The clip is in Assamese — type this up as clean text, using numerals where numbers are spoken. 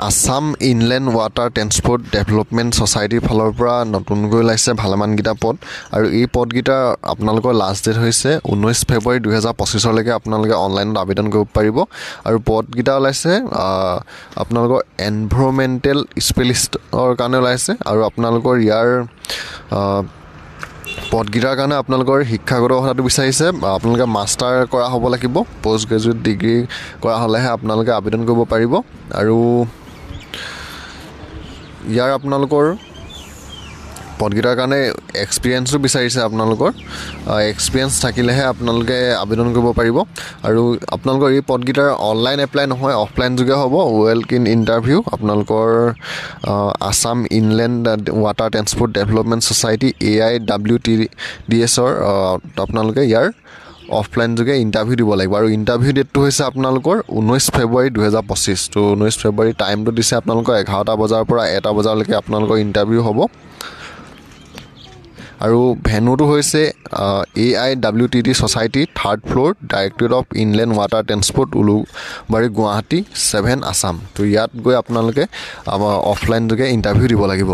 Assam inland water transport development ছ'চাইটিৰ ফালৰ পৰা নতুনকৈ ওলাইছে ভালেমানকেইটা পদ আৰু এই পদকেইটাৰ আপোনালোকৰ লাষ্ট ডেট হৈছে 19 ফেব্ৰুৱাৰী 2025লৈকে আপোনালোকে অনলাইনত আবেদন কৰিব পাৰিব আৰু পদকেইটা ওলাইছে আপোনালোকৰ এনভাইৰনমেণ্টেল স্পেচিয়েলিষ্টৰ কাৰণে ওলাইছে আৰু আপোনালোকৰ ইয়াৰ পদকেইটাৰ কাৰণে আপোনালোকৰ শিক্ষাগত অৰ্হতাটো বিচাৰিছে আপোনালোকে মাষ্টাৰ কৰা হ'ব লাগিব পোষ্ট গ্ৰেজুৱেট ডিগ্ৰী কৰা হ'লেহে আপোনালোকে আবেদন কৰিব পাৰিব আৰু ইয়াৰ আপোনালোকৰ পদকেইটাৰ কাৰণে এক্সপিৰিয়েঞ্চো বিচাৰিছে আপোনালোকৰ এক্সপিৰিয়েঞ্চ থাকিলেহে আপোনালোকে আবেদন কৰিব পাৰিব আৰু আপোনালোকৰ এই পদকেইটাৰ অনলাইন এপ্লাই নহয় অফলাইন যোগে হ'ব ৱেলক ইন ইণ্টাৰভিউ আপোনালোকৰ Assam inland water transport development society AIWTDSৰ আপোনালোকে ইয়াৰ অফলাইন যোগে ইণ্টাৰভিউ দিব লাগিব আৰু ইণ্টাৰভিউ ডেটটো হৈছে আপোনালোকৰ 19 ফেব্ৰুৱাৰী 2025 তো 19 ফেব্ৰুৱাৰী টাইমটো দিছে আপোনালোকৰ 11টা বজাৰ পৰা 1টা বজালৈকে আপোনালোকৰ ইণ্টাৰভিউ হ'ব আৰু ভেনুটো হৈছে AIWTD society 3rd floor directorate of inland water transport Ulubari Guwahati 7 Assam তো ইয়াত গৈ আপোনালোকে অফলাইন যোগে ইণ্টাৰভিউ দিব লাগিব